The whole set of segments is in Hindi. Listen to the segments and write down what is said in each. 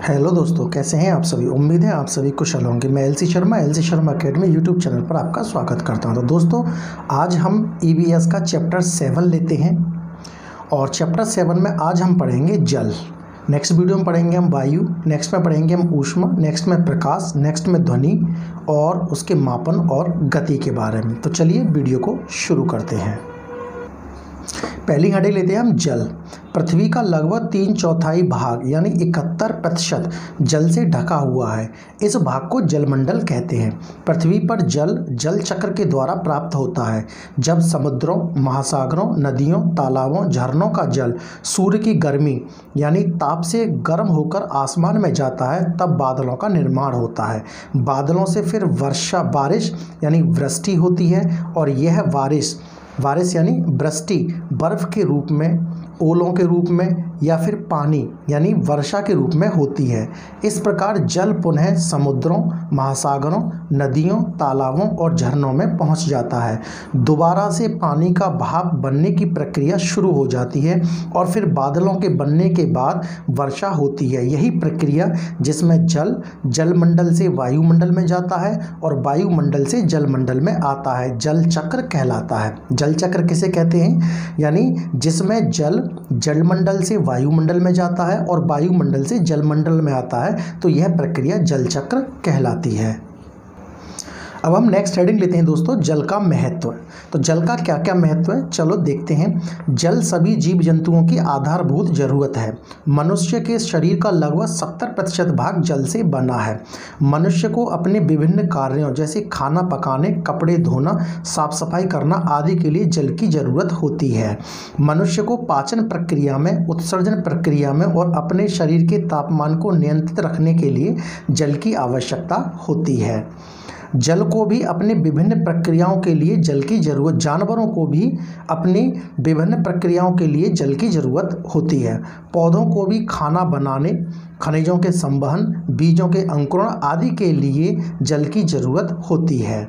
हेलो दोस्तों, कैसे हैं आप सभी। उम्मीद है आप सभी कुशल होंगे। मैं LC Sharma academy YouTube channel पर आपका स्वागत करता हूं। तो दोस्तों, आज हम ईवीएस का चैप्टर 7 लेते हैं और चैप्टर 7 में आज हम पढ़ेंगे जल। नेक्स्ट वीडियो में पढ़ेंगे हम वायु, नेक्स्ट में पढ़ेंगे हम ऊष्मा, नेक्स्ट में प्रकाश, नेक्स्ट में ध्वनि और उसके मापन और गति के बारे में। तो चलिए वीडियो को शुरू करते हैं। पहली हेडिंग लेते हैं हम जल। पृथ्वी का लगभग 3/4 भाग यानी 71% जल से ढका हुआ है। इस भाग को जलमंडल कहते हैं। पृथ्वी पर जल चक्र के द्वारा प्राप्त होता है। जब समुद्रों, महासागरों, नदियों, तालाबों, झरनों का जल सूर्य की गर्मी यानी ताप से गर्म होकर आसमान में जाता है, तब बादलों का निर्माण होता है। बादलों से फिर बारिश यानी वृष्टि होती है और यह बारिश यानी वृष्टि बर्फ के रूप में, ओलों के रूप में या फिर पानी यानी वर्षा के रूप में होती है। इस प्रकार जल पुनः समुद्रों, महासागरों, नदियों, तालाबों और झरनों में पहुंच जाता है। दोबारा से पानी का भाप बनने की प्रक्रिया शुरू हो जाती है और फिर बादलों के बनने के बाद वर्षा होती है। यही प्रक्रिया जिसमें जल जलमंडल से वायुमंडल में जाता है और वायुमंडल से जलमंडल में आता है, जल चक्र कहलाता है। जल चक्र किसे कहते हैं? यानी जिसमें जल जलमंडल से वायुमंडल में जाता है और वायुमंडल से जलमंडल में आता है, तो यह प्रक्रिया जल चक्र कहलाती है। अब हम नेक्स्ट हेडिंग लेते हैं दोस्तों, जल का महत्व। तो जल का क्या क्या महत्व है, चलो देखते हैं। जल सभी जीव जंतुओं की आधारभूत जरूरत है। मनुष्य के शरीर का लगभग 70% भाग जल से बना है। मनुष्य को अपने विभिन्न कार्यों जैसे खाना पकाने, कपड़े धोना, साफ सफाई करना आदि के लिए जल की जरूरत होती है। मनुष्य को पाचन प्रक्रिया में, उत्सर्जन प्रक्रिया में और अपने शरीर के तापमान को नियंत्रित रखने के लिए जल की आवश्यकता होती है। जल को भी अपने विभिन्न प्रक्रियाओं के लिए जल की जरूरत, जानवरों को भी अपनी विभिन्न प्रक्रियाओं के लिए जल की जरूरत होती है। पौधों को भी खाना बनाने, खनिजों के संवहन, बीजों के अंकुरण आदि के लिए जल की जरूरत होती है।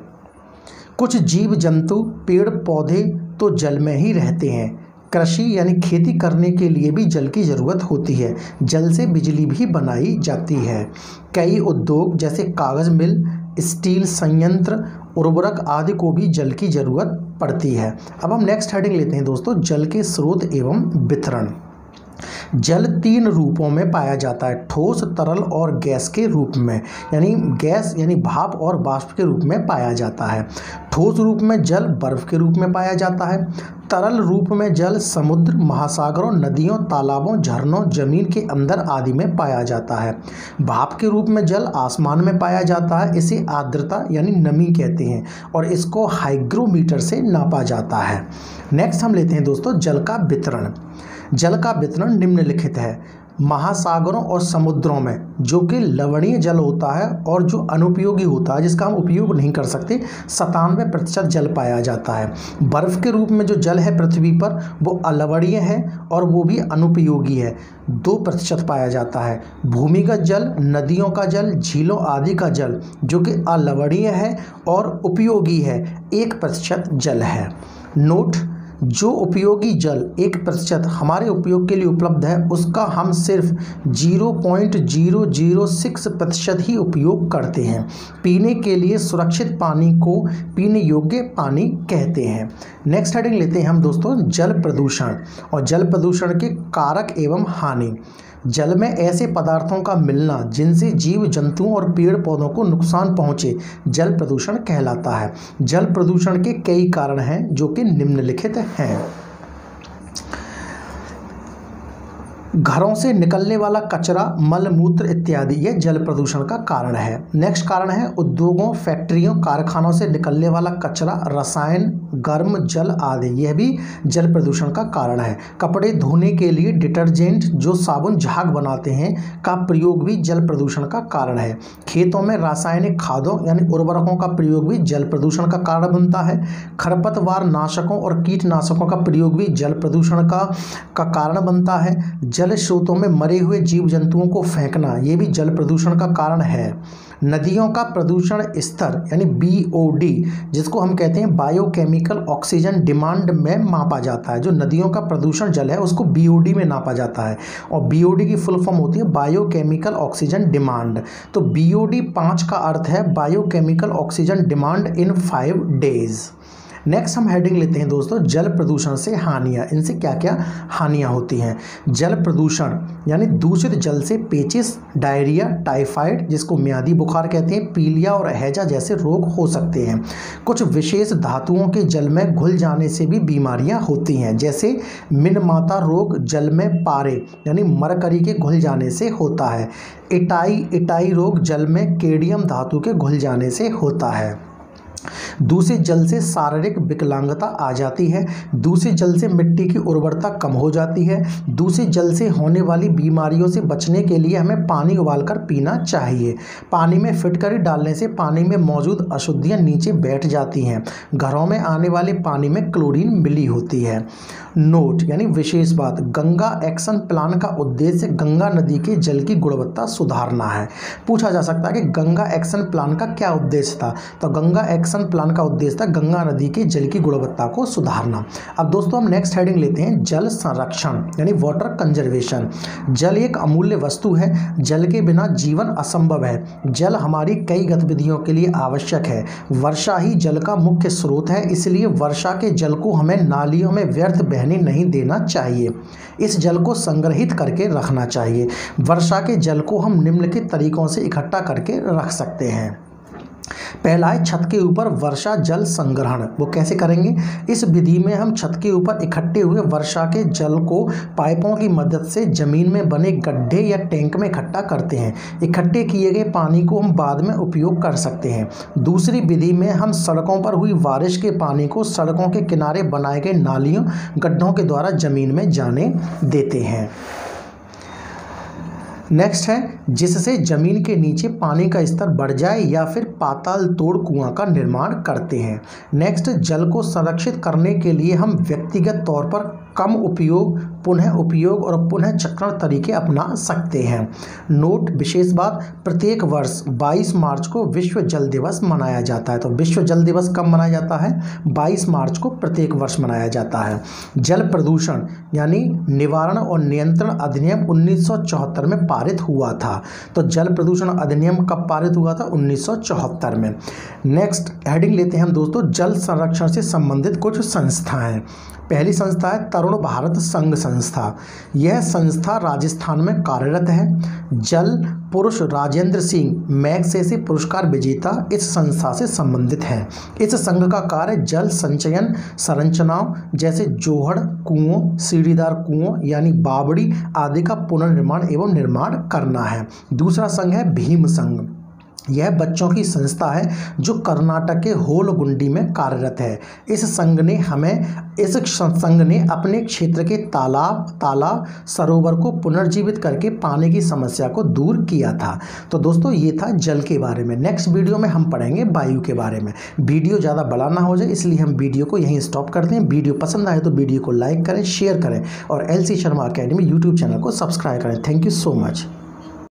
कुछ जीव जंतु, पेड़ पौधे तो जल में ही रहते हैं। कृषि यानी खेती करने के लिए भी जल की ज़रूरत होती है। जल से बिजली भी बनाई जाती है। कई उद्योग जैसे कागज़ मिल, स्टील संयंत्र, उर्वरक आदि को भी जल की ज़रूरत पड़ती है। अब हम नेक्स्ट हेडिंग लेते हैं दोस्तों, जल के स्रोत एवं वितरण। जल 3 रूपों में पाया जाता है, ठोस, तरल और गैस के रूप में। यानी गैस यानी भाप और वाष्प के रूप में पाया जाता है। ठोस रूप में जल बर्फ के रूप में पाया जाता है। तरल रूप में जल समुद्र, महासागरों, नदियों, तालाबों, झरनों, जमीन के अंदर आदि में पाया जाता है। भाप के रूप में जल आसमान में पाया जाता है। इसे आर्द्रता यानी नमी कहते हैं और इसको हाइग्रोमीटर से नापा जाता है। नेक्स्ट हम लेते हैं दोस्तों, जल का वितरण। जल का वितरण निम्नलिखित है। महासागरों और समुद्रों में जो कि लवणीय जल होता है और जो अनुपयोगी होता है, जिसका हम उपयोग नहीं कर सकते, 97% जल पाया जाता है। बर्फ़ के रूप में जो जल है पृथ्वी पर, वो अलवणीय है और वो भी अनुपयोगी है, 2% पाया जाता है। भूमिगत जल, नदियों का जल, झीलों आदि का जल जो कि अलवणीय है और उपयोगी है, 1% जल है। नोट: जो उपयोगी जल 1% हमारे उपयोग के लिए उपलब्ध है, उसका हम सिर्फ 0.006% ही उपयोग करते हैं। पीने के लिए सुरक्षित पानी को पीने योग्य पानी कहते हैं। नेक्स्ट हेडिंग लेते हैं हम दोस्तों, जल प्रदूषण और जल प्रदूषण के कारक एवं हानि। जल में ऐसे पदार्थों का मिलना जिनसे जीव जंतुओं और पेड़ पौधों को नुकसान पहुंचे, जल प्रदूषण कहलाता है। जल प्रदूषण के कई कारण हैं जो कि निम्नलिखित हैं। घरों से निकलने वाला कचरा, मल मूत्र इत्यादि, यह जल प्रदूषण का कारण है। नेक्स्ट कारण है उद्योगों, फैक्ट्रियों, कारखानों से निकलने वाला कचरा, रसायन, गर्म जल आदि, यह भी जल प्रदूषण का कारण है। कपड़े धोने के लिए डिटर्जेंट जो साबुन झाग बनाते हैं का प्रयोग भी जल प्रदूषण का कारण है। खेतों में रासायनिक खादों यानी उर्वरकों का प्रयोग भी जल प्रदूषण का कारण बनता है। खरपतवार नाशकों और कीटनाशकों का प्रयोग भी जल प्रदूषण का कारण बनता है। जल जल स्रोतों में मरे हुए जीव जंतुओं को फेंकना, ये भी जल प्रदूषण का कारण है। नदियों का प्रदूषण स्तर यानी BOD, जिसको हम कहते हैं बायोकेमिकल ऑक्सीजन डिमांड में मापा जाता है। जो नदियों का प्रदूषण जल है उसको BOD में नापा जाता है, और BOD की फुल फॉर्म होती है बायोकेमिकल ऑक्सीजन डिमांड। तो BOD 5 का अर्थ है biochemical oxygen demand in 5 days. Next हम हेडिंग लेते हैं दोस्तों, जल प्रदूषण से हानियाँ। इनसे क्या क्या हानियाँ होती हैं। जल प्रदूषण यानी दूषित जल से पेचिस, डायरिया, टाइफाइड जिसको मियादी बुखार कहते हैं, पीलिया और हैजा जैसे रोग हो सकते हैं। कुछ विशेष धातुओं के जल में घुल जाने से भी बीमारियां होती हैं, जैसे मिनमाता रोग जल में पारे यानी मरकरी के घुल जाने से होता है। इटाई रोग जल में केडियम धातु के घुल जाने से होता है। दूषित जल से शारीरिक विकलांगता आ जाती है। दूषित जल से मिट्टी की उर्वरता कम हो जाती है। दूषित जल से होने वाली बीमारियों से बचने के लिए हमें पानी उबालकर पीना चाहिए। पानी में फिटकरी डालने से पानी में मौजूद अशुद्धियां नीचे बैठ जाती हैं। घरों में आने वाले पानी में क्लोरीन मिली होती है। नोट यानी विशेष बात, गंगा एक्शन प्लान का उद्देश्य गंगा नदी के जल की गुणवत्ता सुधारना है। पूछा जा सकता है कि गंगा एक्शन प्लान का क्या उद्देश्य था, तो गंगा एक्शन प्लान का उद्देश्य था गंगा नदी के जल की गुणवत्ता को सुधारना। अब दोस्तों हम नेक्स्ट हेडिंग लेते हैं, जल संरक्षण यानी वाटर कंजर्वेशन। जल एक अमूल्य वस्तु है, जल के बिना जीवन असंभव है। जल हमारी कई गतिविधियों के लिए आवश्यक है। वर्षा ही जल का मुख्य स्रोत है, इसलिए वर्षा के जल को हमें नालियों में व्यर्थ बहने नहीं देना चाहिए। इस जल को संग्रहित करके रखना चाहिए। वर्षा के जल को हम निम्नलिखित तरीकों से इकट्ठा करके रख सकते हैं। पहला है छत के ऊपर वर्षा जल संग्रहण। वो कैसे करेंगे? इस विधि में हम छत के ऊपर इकट्ठे हुए वर्षा के जल को पाइपों की मदद से जमीन में बने गड्ढे या टैंक में इकट्ठा करते हैं। इकट्ठे किए गए पानी को हम बाद में उपयोग कर सकते हैं। दूसरी विधि में हम सड़कों पर हुई बारिश के पानी को सड़कों के किनारे बनाए गए नालियों, गड्ढों के द्वारा जमीन में जाने देते हैं। नेक्स्ट है जिससे जमीन के नीचे पानी का स्तर बढ़ जाए या फिर पाताल तोड़ कुआं का निर्माण करते हैं। नेक्स्ट, जल को संरक्षित करने के लिए हम व्यक्तिगत तौर पर कम उपयोग, पुनः उपयोग और पुनः चक्रण तरीके अपना सकते हैं। नोट विशेष बात, प्रत्येक वर्ष 22 मार्च को विश्व जल दिवस मनाया जाता है। तो विश्व जल दिवस कब मनाया जाता है? 22 मार्च को प्रत्येक वर्ष मनाया जाता है। जल प्रदूषण यानी निवारण और नियंत्रण अधिनियम 1974 में पारित हुआ था। तो जल प्रदूषण अधिनियम कब पारित हुआ था? 1974 में। नेक्स्ट हेडिंग लेते हैं हम दोस्तों, जल संरक्षण से संबंधित कुछ संस्थाएं। पहली संस्था है तरुण भारत संघ संस्था। यह संस्था राजस्थान में कार्यरत है। जल पुरुष राजेंद्र सिंह मैग्सेसे पुरस्कार विजेता इस संस्था से संबंधित है। इस संघ का कार्य जल संचयन संरचनाओं जैसे जोहड़ कुओं, सीढ़ीदार कुओं यानी बावड़ी आदि का पुनर्निर्माण एवं निर्माण करना है। दूसरा संघ है भीम संघ। यह बच्चों की संस्था है जो कर्नाटक के होलगुंडी में कार्यरत है। इस संघ ने अपने क्षेत्र के तालाब सरोवर को पुनर्जीवित करके पानी की समस्या को दूर किया था। तो दोस्तों ये था जल के बारे में। नेक्स्ट वीडियो में हम पढ़ेंगे वायु के बारे में। वीडियो ज़्यादा बड़ा ना हो जाए इसलिए हम वीडियो को यहीं स्टॉप करते हैं। वीडियो पसंद आए तो वीडियो को लाइक करें, शेयर करें और LC Sharma academy YouTube channel को सब्सक्राइब करें। Thank you so much.